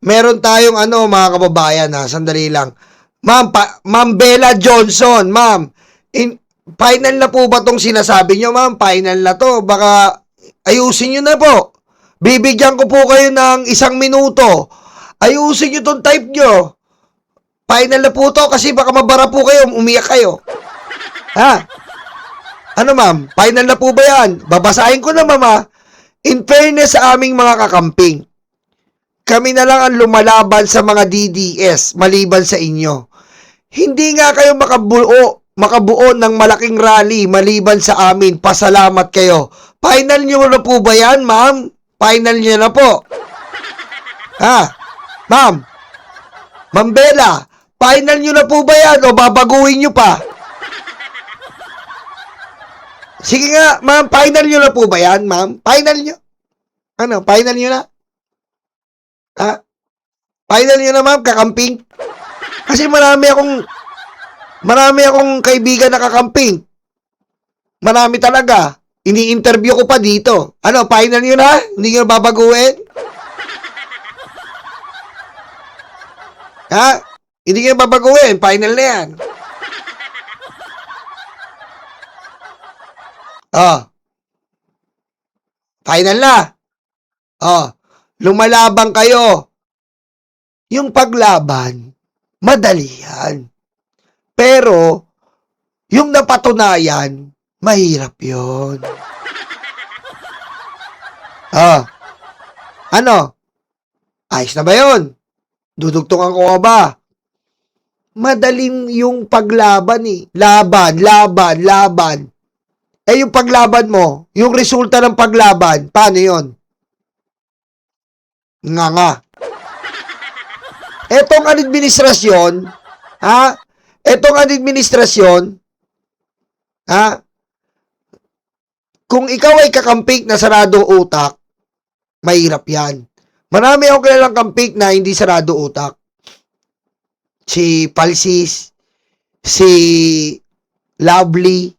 meron tayong mga kababayan ha, sandali lang. Ma'am Bella Johnson, ma'am, final na po ba tong sinasabi nyo, ma'am? Final na to. Baka ayusin nyo na po. Bibigyan ko po kayo ng 1 minuto. Ayusin nyo tong type nyo. Final na po to kasi baka mabara po kayo, umiyak kayo. Ha? Ano, ma'am? Final na po ba yan? Babasahin ko na, ma'am. In fairness sa aming mga kakamping, kami na lang ang lumalaban sa mga DDS maliban sa inyo. Hindi nga kayo makabuo ng malaking rally maliban sa amin. Pasalamat kayo. Final nyo na po ba yan, ma'am? Final nyo na po. Ha? Ma'am? Ma'am Bella, final nyo na po ba yan o babaguhin nyo pa? Sige nga, ma'am, final nyo na po ba yan, ma'am? Final nyo? Ano, final nyo na? Ha? Final nyo na, ma'am, kakamping? Kasi marami akong kaibigan na kakamping. Marami talaga. Ini-interview ko pa dito. Ano, final nyo na? Hindi nyo babaguhin? Ha? Hindi nyo babaguhin. Final na yan. Oh. Final na. Oh. Lumalaban kayo. Yung paglaban, madali yan. Pero, yung napatunayan, mahirap yun. Oh. Ano? Ayos na ba yun? Dudugtungan ko nga ba? Madaling yung paglaban eh. Laban. Eh yung paglaban mo, yung resulta ng paglaban, paano yun? Nga. Etong administrasyon, ha? Etong administrasyon, ha? Kung ikaw ay kakampik na sarado utak, mahirap yan. Marami akong kilalang kampik na hindi sarado utak. Si Palsis, si Lovely,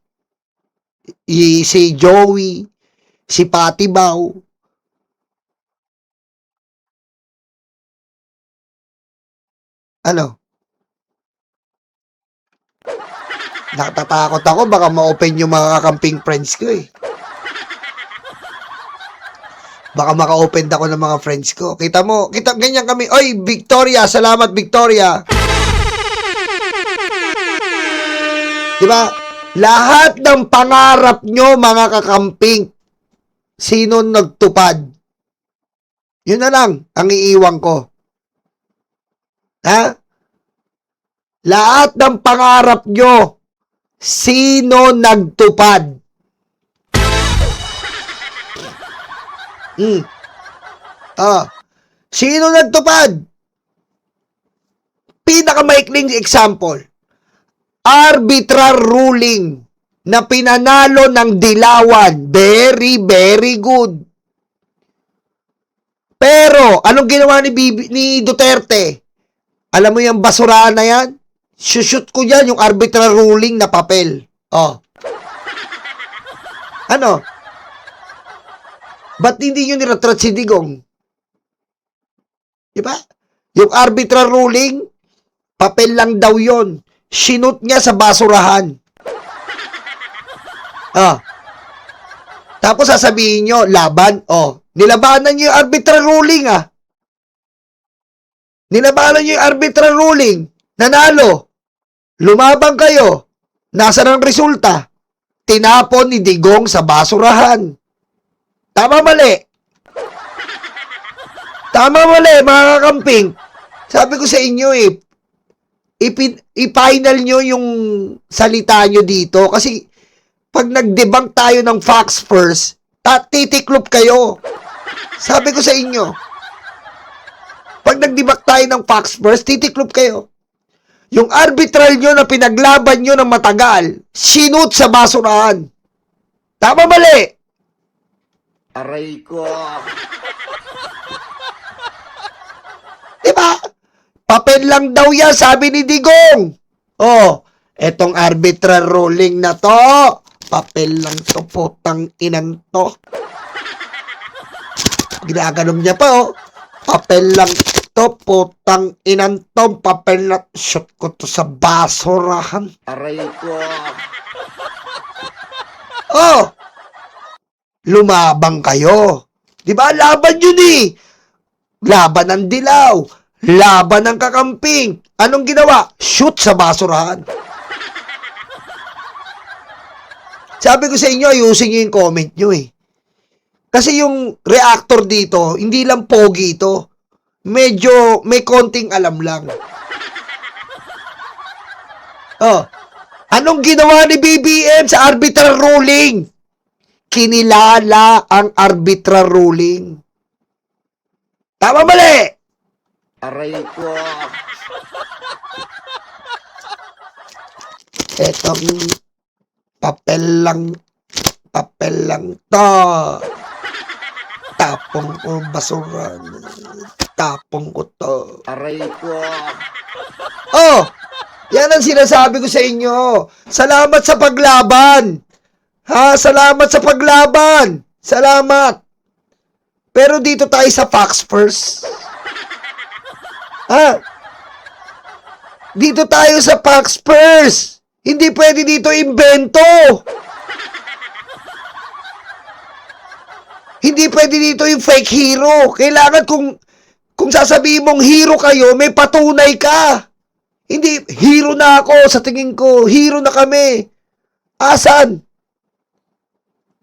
si Joey, si Patty Bao. Ano? Natatakot ako, baka ma-open yung mga kakamping friends ko eh. Baka maka-open ako ng mga friends ko. Kita mo, ganyan kami. Oy, Victoria, salamat Victoria. Diba? Lahat ng pangarap nyo, mga kakamping, sino nagtupad? Yun na lang ang iiwan ko. Ha? Lahat ng pangarap nyo, sino nagtupad? Sino nagtupad? Pinakamaikling example. Arbitral ruling na pinanalo ng Dilawan. Very, very good. Pero, anong ginawa ni Duterte? Alam mo yung basurahan na yan? Shoot ko yan yung arbitral ruling na papel. Oh. Ano? Ba't hindi nyo niratrat si Digong? Diba? Yung arbitral ruling, papel lang daw yon. Sinut niya sa basurahan. Tapos sasabihin nyo, laban. Nilabanan nyo yung arbitral ruling Nilabanan nyo yung arbitral ruling. Nanalo. Lumabang kayo. Nasaan ang resulta? Tinapon ni Digong sa basurahan. Tama mali. Tama mali, mga kakamping. Sabi ko sa inyo i-final nyo yung salita nyo dito. Kasi pag nag-debunk tayo ng facts first, titiklop kayo. Sabi ko sa inyo, pag nag-debunk tayo ng facts first, titiklop kayo. Yung arbitral nyo na pinaglaban nyo ng matagal, sinut sa basurahan. Tama mali? Aray ko. Diba? Papel lang daw yan, sabi ni Digong. Etong arbitral ruling na to, papel lang to, putang inan to. Ginaganom niya pa, papel lang. to, putang inantong papel na shoot ko to sa basurahan. Aray ko. Oh! Lumabang kayo. Di ba? Laban yun eh. Laban ng dilaw. Laban ng kakamping. Anong ginawa? Shoot sa basurahan. Sabi ko sa inyo, ayusin nyo yung comment nyo eh. Kasi yung reactor dito, hindi lang pogi ito. Medyo may konting alam lang. Oh, anong ginawa ni BBM sa arbitral ruling? Kinilala ang arbitral ruling. Tama mali? Aray ko. Etong papel lang to. Tapong ko basura. Tapong ko to. Aray ko. Oh, yan ang sinasabi ko sa inyo. Salamat sa paglaban. Ha, salamat sa paglaban. Salamat. Pero dito tayo sa facts first. Ha? Dito tayo sa facts first. Hindi pwede dito invento. Hindi pwede dito yung fake hero. Kailangan kung sasabihin mong hero kayo, may patunay ka. Hindi, hero na ako sa tingin ko. Hero na kami. Asan?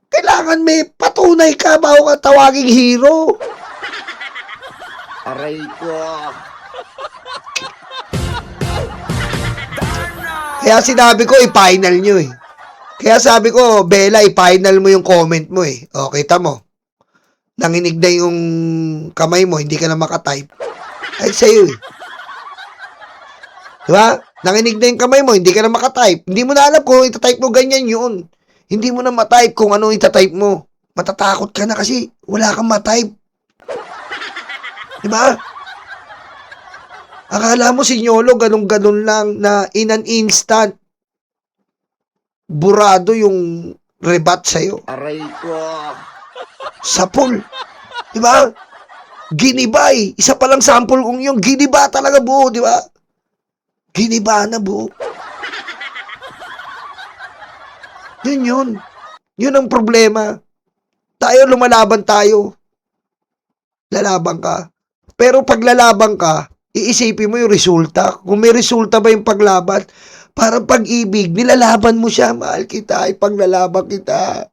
Kailangan may patunay ka bago ka tawaging hero. Aray ko. Kaya sinabi ko, i-final nyo eh. Kaya sabi ko, Bella, i-final mo yung comment mo eh. O, kita mo. Nanginig na yung kamay mo, hindi ka na makatype. Ay, sa'yo eh. Diba? Nanginig na yung kamay mo, hindi ka na makatype. Hindi mo na alam kung itatype mo ganyan yun. Hindi mo na matype kung ano itatype mo. Matatakot ka na kasi wala kang matype. Diba? Akala mo si Nyolo ganun-ganun lang na in an instant burado yung rebat sa'yo. Aray ko. Sapol. Diba? Ginibay. Isa palang sample kong yung giniba talaga buo, diba? Giniba na buo. Yun. Yun ang problema. Tayo, lumalaban tayo. Lalaban ka. Pero pag lalaban ka, iisipin mo yung resulta. Kung may resulta ba yung paglaban, parang pag-ibig, nilalaban mo siya, mahal kita, ipaglalaban kita.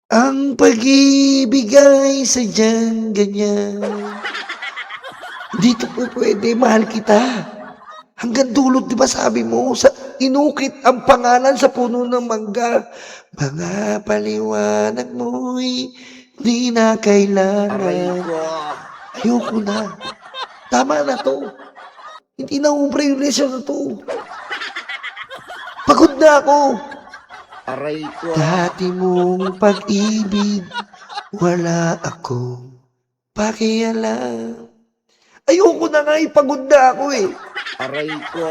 Ang pag-ibig ay sadyang ganyan. Dito po pwede, mahal kita. Hanggang dulot, di ba sabi mo, inukit ang pangalan sa puno ng mangga. Mga paliwanag mo'y di na Aray kailangan. ko. Ayoko na. Tama na to. Hindi na umbre yung lesson na to. Pagod na ako. Aray ko. Dati mong pag-ibig, wala akong pakialam. Ayoko na nga, pagod na ako eh. Aray ko.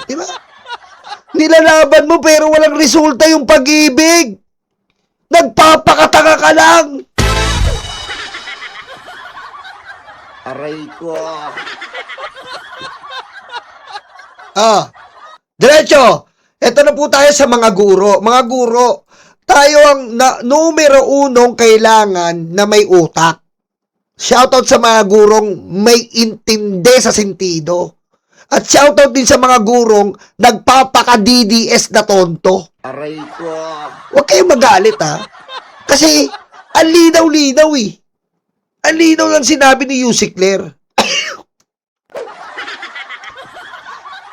Diba? Nilalaban mo pero walang resulta yung pag-ibig. Nagpapakatanga ka lang. Aray ko. Diretso. Ito na po tayo sa mga guro. Mga guro, tayo ang numero unong kailangan na may utak. Shoutout sa mga gurong may intindi sa sentido. At shoutout din sa mga gurong nagpapaka-DDS na tonto. Aray ko. Huwag kayong magalit ha. Kasi, ang linaw-linaw eh. Ang linaw lang sinabi ni Yusik Claire.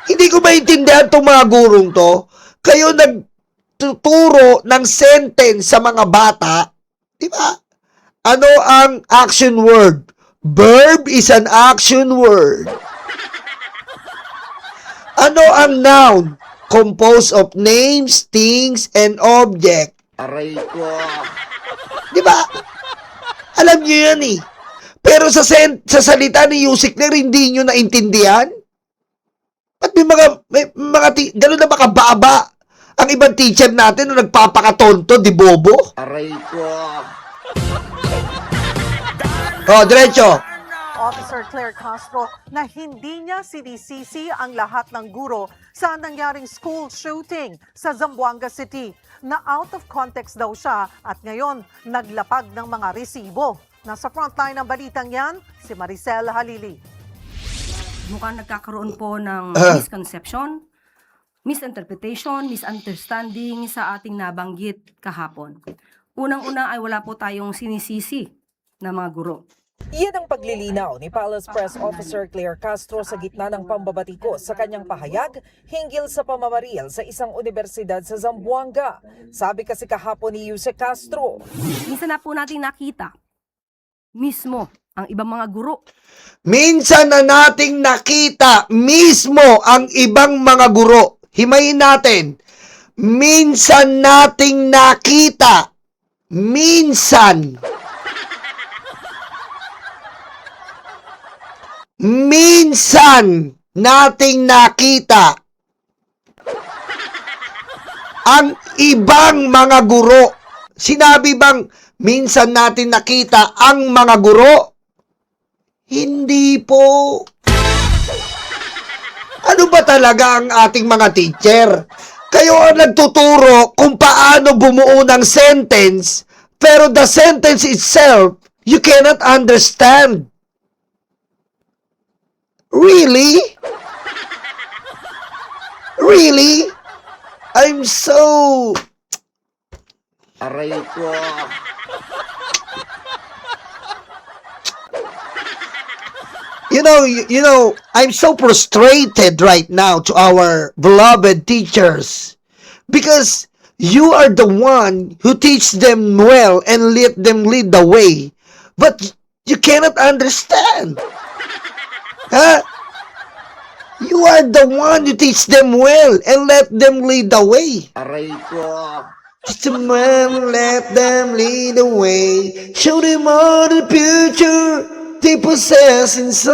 Hindi ko maintindihan itong mga gurong to. Kayo nagtuturo ng sentence sa mga bata. Di ba? Ano ang action word? Verb is an action word. Ano ang noun? Composed of names, things, and object. Aray ko. Di ba? Alam niyo yan eh. Pero sa salita ni Yusik Claire, hindi niyo naintindihan? At may mga gano'n na makababa ang ibang teacher natin na nagpapakatonto, di bobo? Aray ko. Oh, diretso. Officer Claire Castro na hindi niya sinisisi ang lahat ng guro sa nangyaring school shooting sa Zamboanga City, na out of context daw siya at ngayon naglapag ng mga resibo. Nasa frontline ng balitang yan, si Maricel Halili. Mukhang nagkakaroon po ng misconception, misinterpretation, misunderstanding sa ating nabanggit kahapon. Unang-una ay wala po tayong sinisisi na mga guro. Iyan ang paglilinaw ni Palace Press Officer Claire Castro sa gitna ng pambabatikos sa kanyang pahayag hinggil sa pamamaril sa isang universidad sa Zamboanga. Sabi kasi kahapon ni Yuse Castro, Minsan na po natin nakita mismo ang ibang mga guro Minsan na nating nakita mismo ang ibang mga guro. Himayin natin. Minsan nating nakita. Minsan. Minsan nating nakita ang ibang mga guro. Sinabi bang minsan natin nakita ang mga guro? Hindi po. Ano ba talaga ang ating mga teacher? Kayo ang nagtuturo kung paano bumuo ng sentence, pero the sentence itself, you cannot understand. Really? Really? I'm so... Aray ko. You know, I'm so frustrated right now to our beloved teachers because you are the one who teach them well and let them lead the way, but you cannot understand. Huh? You are the one who teach them well and let them lead the way. Aray ko. Just a man, let them lead the way. Show them all the future they possess inside.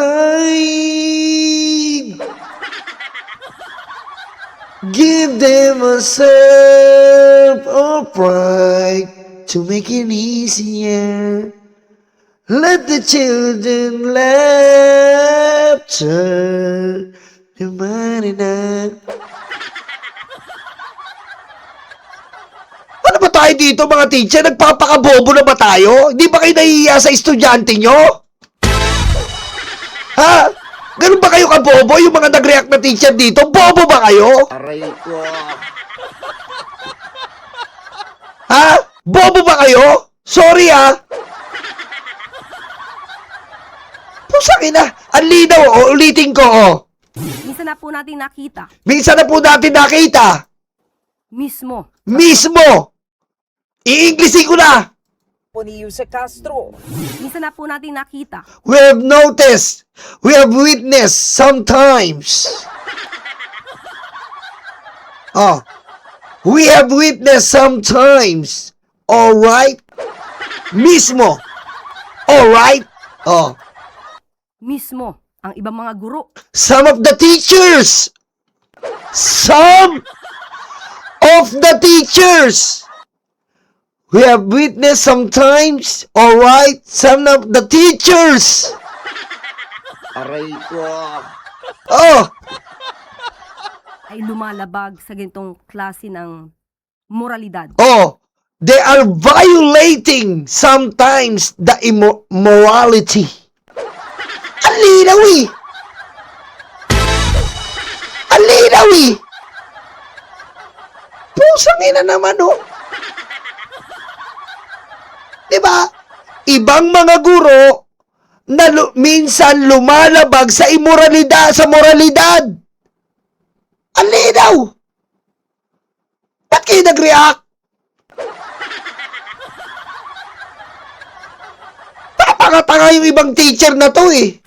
Give them a self of pride to make it easier. Let the children laughter remind enough. Ano ba tayo dito mga teacher? Nagpapakabobo na ba tayo? Hindi ba kayo nahihiya sa estudyante nyo? Ha? Ganun ba kayo kabobo yung mga nag-react na teacher dito? Bobo ba kayo? Aray ko. Ha? Bobo ba kayo? Sorry ha. Pusang ina. Ang linaw. O, ulitin ko o. Minsan na po natin nakita Minsan na po natin nakita. mismo Mismo. I-Englishin ko na. po ni Yuse Castro. Minsan na po natin nakita We have noticed. We have witnessed sometimes. Oh. We have witnessed sometimes. Alright? Mismo. Alright? Oh. mismo ang ibang mga guro Some of the teachers. Some of the teachers. We have witnessed sometimes. Alright? Some of the teachers. Aray ko. Oh. ay lumalabag sa ganitong klase ng moralidad. Oh, they are violating sometimes the morality. Ang linaw eh. Ang linaw eh. Pusang ina naman oh. Diba? Ibang mga guro na minsan lumalabag sa immoralidad, sa moralidad. Ang linaw. Ba't kayo nag-react? Tanga-tanga yung ibang teacher na to eh.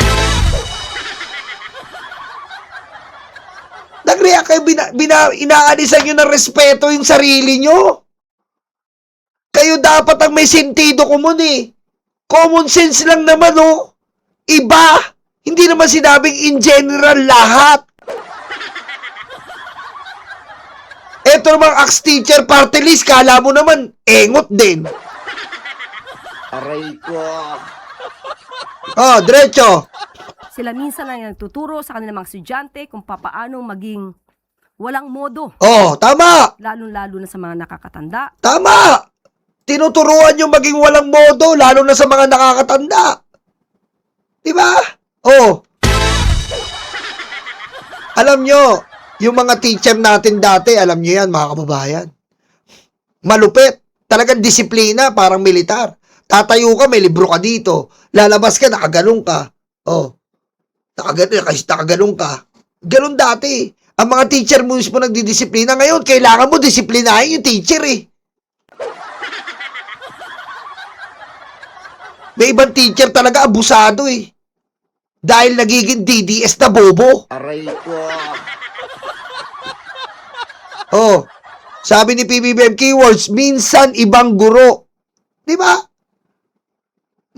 Nag-react kayo, inaalisan nyo ng respeto yung sarili nyo. Kayo dapat ang may sentido común eh. Common sense lang naman oh. Iba. Hindi naman sinabing in general lahat. Eto namang ex teacher party list, kala mo naman, engot din. Aray ko. Oh, diretso. Sila minsan lang nagtuturo sa kanilang mga estudyante kung papaano maging walang modo, Oh, tama. lalong-lalo na sa mga nakakatanda. Tama. Tinuturuan yung maging walang modo, lalo na sa mga nakakatanda. Diba? Oh. Alam nyo, yung mga teacher natin dati, alam nyo yan, mga kababayan. Malupit. Talagang disiplina, parang militar. Tatayo ka, may libro ka dito. Lalabas ka, nakaganong ka. Oh. Nakaganong ka. Ganun dati. Ang mga teacher mo mismo nagdidisiplina. Ngayon, kailangan mo disiplinahin yung teacher eh. May ibang teacher talaga abusado eh. Dahil nagiging DDS na bobo. Aray ko. Oh. Sabi ni PBBM Keywords, minsan ibang guro. Di ba?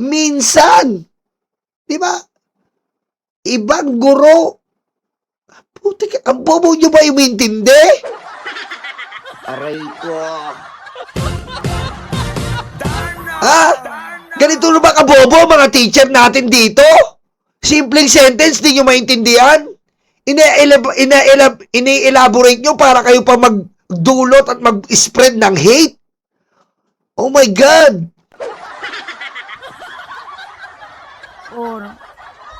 Minsan. Di ba? Ibang guro. Putik, ang bobo nyo ba umintindi? Aray ko. Ha? Ganito na ba kabobo mga teacher natin dito? Simpleng sentence, di nyo maintindihan? Ini-elaborate nyo para kayo pa magdulot at mag-spread ng hate? Oh my God! Or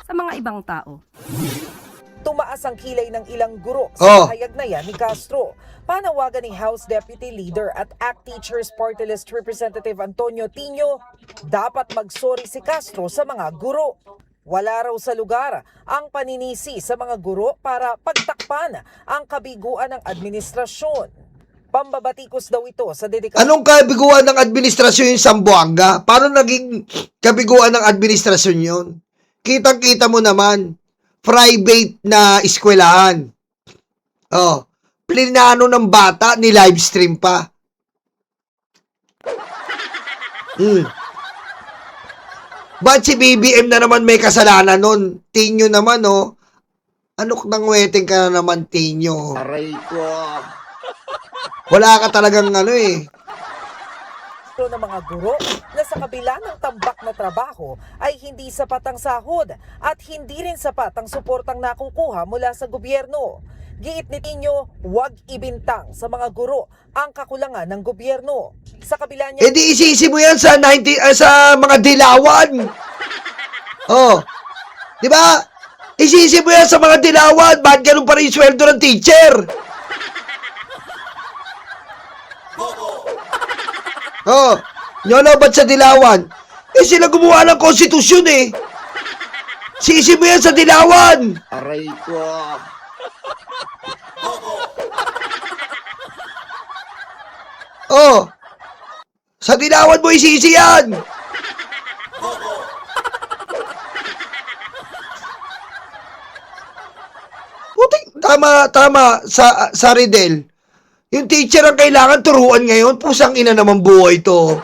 sa mga ibang tao. Tumaas ang kilay ng ilang guro Oh. sa pahayag na yan ni Castro. Panawagan ni House Deputy Leader at ACT Teachers Party List Representative Antonio Tino, dapat magsorry si Castro sa mga guro. Wala raw sa lugar ang paninisi sa mga guro para pagtakpan ang kabiguan ng administrasyon. Pambabatikos daw ito sa dedikasyon. Anong kabiguan ng administrasyon yung Zamboanga? Paano naging kabiguan ng administrasyon yun? Kitang-kita mo naman, private na eskwelahan. Oh, plinano ng bata, ni livestream pa. Ba't si BBM na naman may kasalanan nun? Tinyo naman, oh. Anok nang weteng ka na naman, Tinyo. Aray ko. Wala ka talagang ano eh. ng mga guro na sa kabila ng tambak na trabaho ay hindi sapat ang sahod at hindi rin sapat ang suportang nakukuha mula sa gobyerno. Giit ni Tino, huwag ibintang sa mga guro ang kakulangan ng gobyerno. Sa kabila niya, Eh di isisi mo yan sa sa mga dilawan. Oh. Di ba? Isisi mo yan sa mga dilawan. Bakit ganun pa rin yung sweldo ng teacher? Oh. Nyolo, ba't sa dilawan? Eh sila gumawa ng konstitusyon eh. Sisi mo yan sa dilawan. Aray ko. Oh. Sa dilawan mo isisi yan. Putik, tama sa Ridel. Yung teacher ang kailangan turuan ngayon, pusang ina naman buhay to.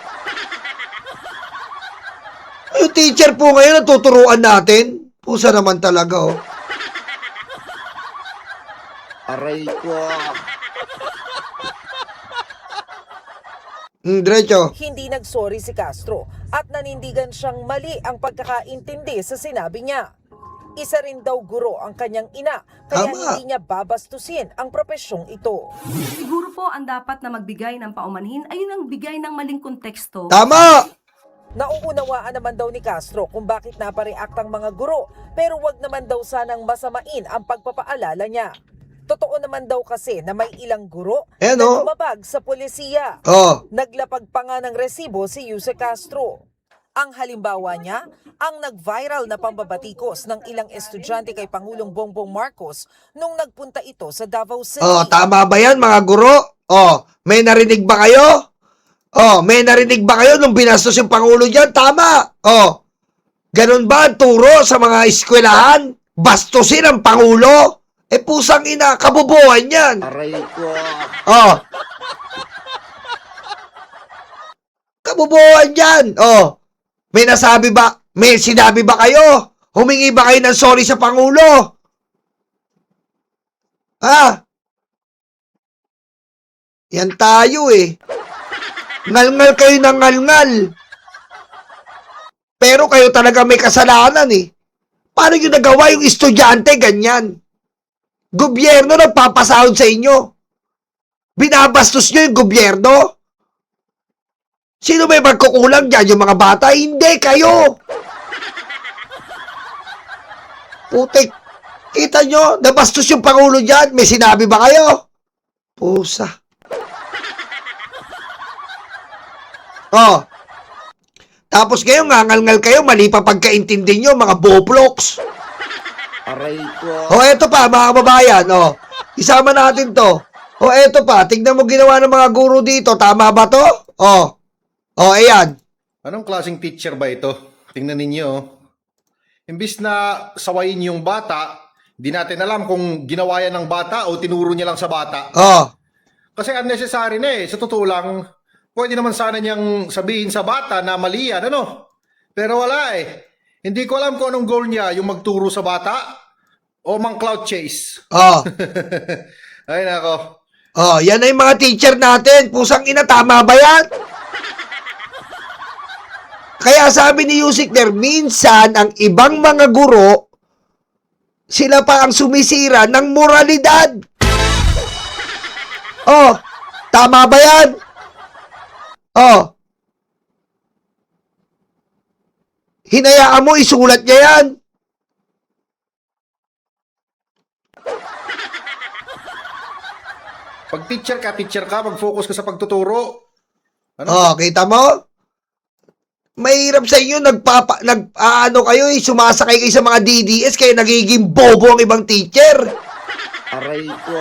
Yung teacher po ngayon ang tuturuan natin. Pusa naman talaga, oh. Aray ko. Diretso. hindi nagsorry si Castro at nanindigan siyang mali ang pagkakaintindi sa sinabi niya. Isa rin daw guro ang kanyang ina, kaya Tama. hindi niya babastusin ang profesyong ito. Siguro po ang dapat na magbigay ng paumanhin ay yung bigay ng maling konteksto. Tama! Nauunawaan naman daw ni Castro kung bakit napareact ang mga guro, pero wag naman daw sanang masamain ang pagpapaalala niya. Totoo naman daw kasi na may ilang guro Ayan, na oh. lumabag sa pulisiya. Oh. Naglapag pa nga ng resibo si Yuse Castro. Ang halimbawa niya, ang nag-viral na pambabatikos ng ilang estudyante kay Pangulong Bongbong Marcos nung nagpunta ito sa Davao City. Oh, tama ba yan mga guro? Oh, may narinig ba kayo? Oh, may narinig ba kayo nung binastos yung Pangulo dyan? Tama! Oh, ganun ba ang turo sa mga eskwelahan? Bastusin ang Pangulo? Eh, pusang ina, kabubuhan yan. Aray ko. Oh. Kabubuhan yan. Oh. May nasabi ba? May sinabi ba kayo? Humingi ba kayo ng sorry sa Pangulo? Ha? Yan tayo eh. Ngalngal kayo ng ngalngal. Pero kayo talaga may kasalanan eh. Paano nyo nagawa yung estudyante ganyan? Gobyerno nagpapasahod sa inyo. Binabastos nyo yung gobyerno? Sino may magkukulang dyan? Yung mga bata? Hindi, kayo! Putik. Kita nyo, nabastos yung Pangulo dyan. May sinabi ba kayo? Pusa. Oh. Tapos ngayon, ngangal-ngal kayo, mali pa pagkaintindi nyo, mga bobloks. Aray ko. O, eto pa, mga kababayan, o. Isama natin to. O, eto pa, tignan mo ginawa ng mga guro dito. Tama ba to? O. O, ayan. Anong klaseng teacher ba ito? Tingnan ninyo. Imbis na sawayin yung bata, di natin alam kung ginawa yan ng bata o tinuro niya lang sa bata. O. Kasi unnecessary na eh. Sa totoo lang, pwede naman sana niyang sabihin sa bata na mali yan, ano? Pero wala eh. Hindi ko alam kung anong goal niya, yung magturo sa bata o mang cloud chase. O. Ay nako. O, yan na yung mga teacher natin. Pusang ina, tama ba yan? Kaya sabi ni Yusik der, minsan ang ibang mga guro, sila pa ang sumisira ng moralidad. Oh, tama ba yan? Oh. Hinayaan mo, isulat niya yan. Pag teacher ka, mag-focus ka sa pagtuturo. Ano? Oh, kita mo? Mahirap sa inyo, ano kayo, sumasakay kayo sa mga DDS, kaya nagiging bobo ang ibang teacher. Aray ko.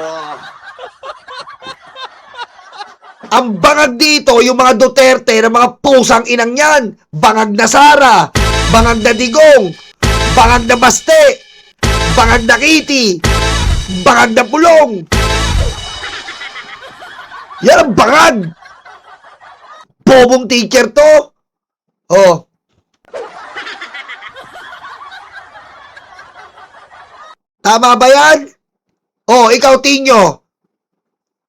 Ang bangag dito, yung mga Duterte na mga pusang inang yan. Bangag na Sara, bangag na Digong, bangag na Baste, bangag na Kitty, bangag na Pulong. Yan ang bangag. Bobong teacher to. Oh. Tama ba yan? Oh, ikaw, Tinyo.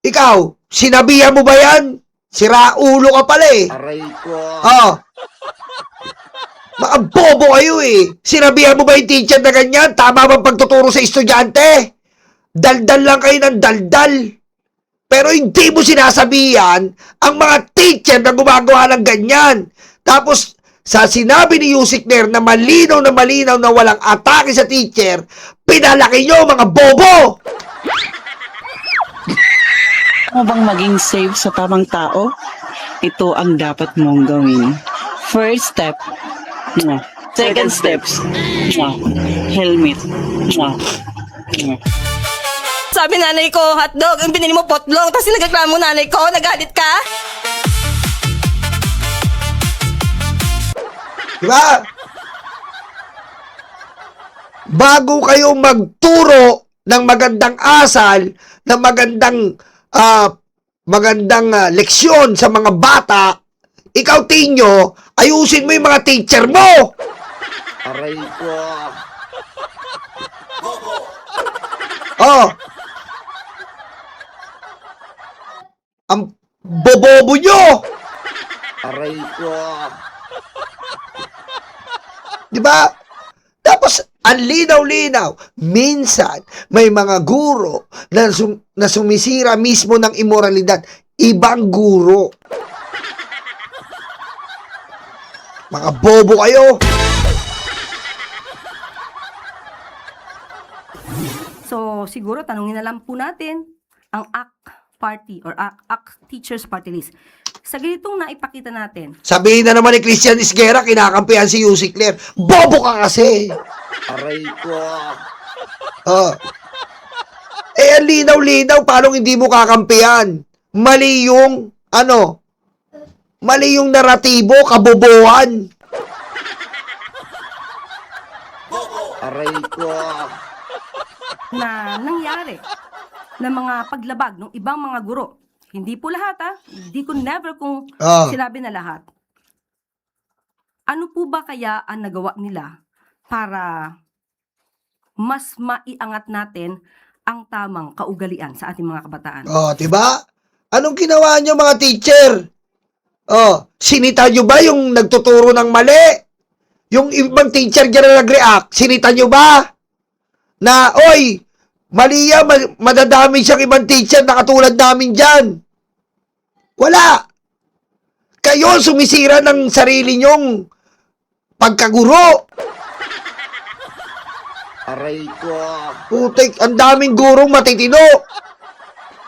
Ikaw, sinabihan mo ba yan? Sira ulo ka pala eh. Aray ko. Oh. Mga bobo kayo eh. Sinabihan mo ba yung teacher na ganyan? Tama bang pagtuturo sa estudyante? Daldal lang kayo ng daldal. Pero hindi mo sinasabihan ang mga teacher na gumagawa ng ganyan. Tapos, sa sinabi ni Yusik der na malinaw na walang atake sa teacher, pinalaki nyo mga bobo! Mo bang maging safe sa tamang tao? Ito ang dapat mong gawin. First step, second steps, helmet. Sabi nanay ko, hotdog, ang binili mo potlong, tapos nagreklamo nanay ko, nagalit ka? Diba? Bago kayo magturo ng magandang asal, ng magandang leksyon sa mga bata, ikaw, Tinyo, ayusin mo yung mga teacher mo. Aray ko. Oh. Ang bobobo nyo. Aray ko. Diba? Tapos, ang linaw-linaw, minsan, may mga guro na sumisira mismo ng imoralidad. Ibang guro. Mga bobo kayo. So, siguro tanungin na lang po natin ang ACT Party or ACT Teachers Party List. Sa ganitong naipakita natin, Sabihin na naman ni Christian Isguera, kinakampihan si Yusik Ler. Bobo ka kasi. Aray ko. Oh. Ang linaw-linaw, paano hindi mo kakampihan? Mali yung, mali yung naratibo, kabobohan. Aray ko. na nangyari na mga paglabag ng ibang mga guro. Hindi po lahat Hindi ko never kung sinabi na lahat. Ano po ba kaya ang nagawa nila para mas maiangat natin ang tamang kaugalian sa ating mga kabataan? Oh, diba? Anong ginawa nyo mga teacher? Oh, sinita nyo ba yung nagtuturo ng mali? Yung ibang teacher dyan na nag-react, sinita nyo ba? Na, oy, mali yan, madadami siyang ibang teacher na katulad namin dyan. Wala. Kayo sumisira ng sarili nyong pagkaguro. Aray ko. Putik, ang daming gurong matitino.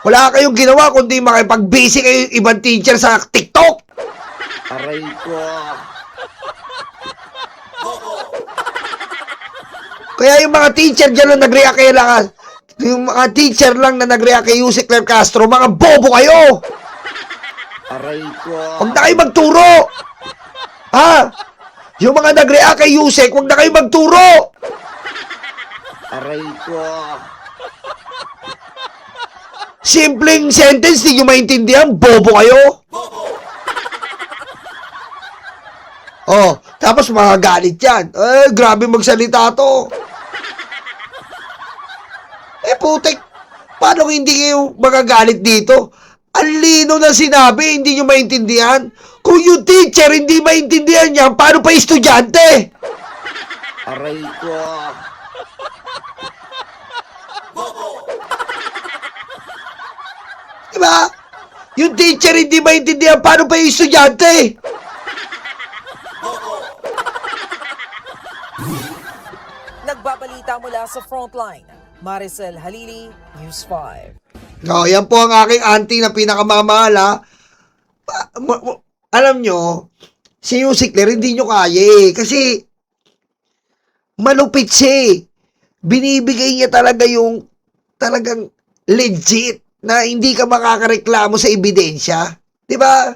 Wala kayong ginawa kundi makipag-busy kayo yung ibang teacher sa TikTok. Aray ko. Kaya yung mga teacher dyan na nag-react kayo lang, yung mga teacher lang na nag-react kay Yusek Claire Castro, mga bobo kayo! Aray ko. Huwag na kayo magturo! Ha? Yung mga nag-react kay Yusek, huwag na kayo magturo! Aray ko. Simpleng sentence, di nyo maintindihan, bobo kayo! Oh, tapos magagalit yan. Eh, grabe magsalita to. Eh, putik, paano hindi kayo magagalit dito? Ang lino na sinabi, hindi nyo maintindihan. Kung yung teacher hindi maintindihan niya, paano pa estudyante? Aray ko. Diba? Yung teacher hindi maintindihan, paano pa yung estudyante? Nagbabalita mula sa Frontline, Maricel Halili, News 5. No, yan po ang aking auntie na pinakamamahal, ha? Alam nyo, si Yusek Claire, hindi nyo kaya eh. Kasi, malupit siya eh. Binibigay niya talaga yung talagang legit na hindi ka makakareklamo sa ebidensya. Diba?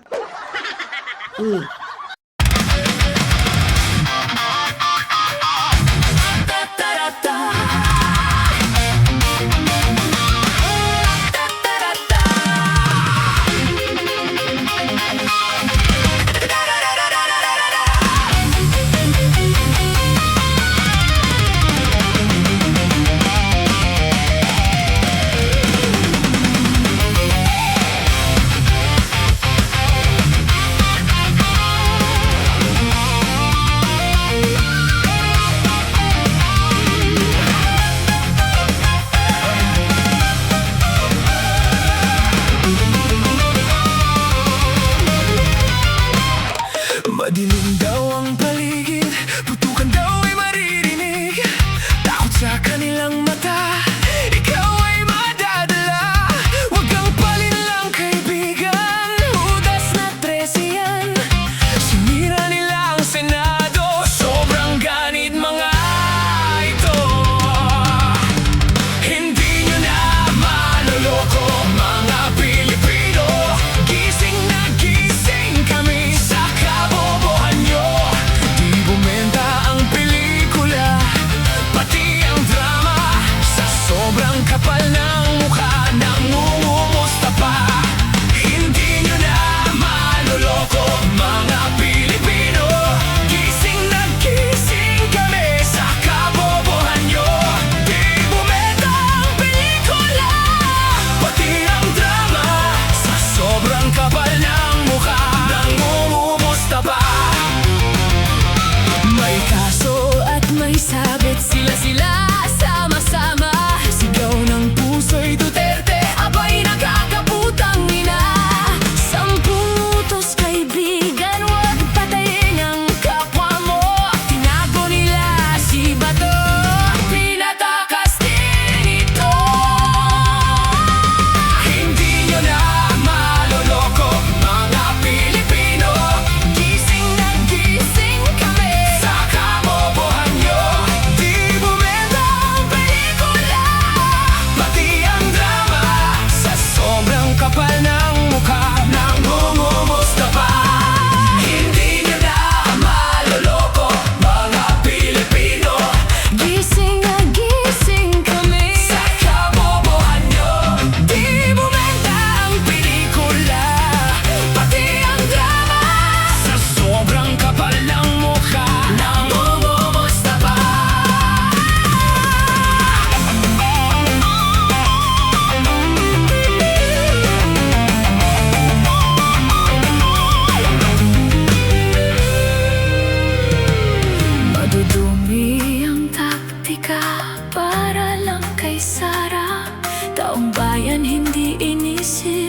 para lang kay Sara. Taong bayan hindi inisip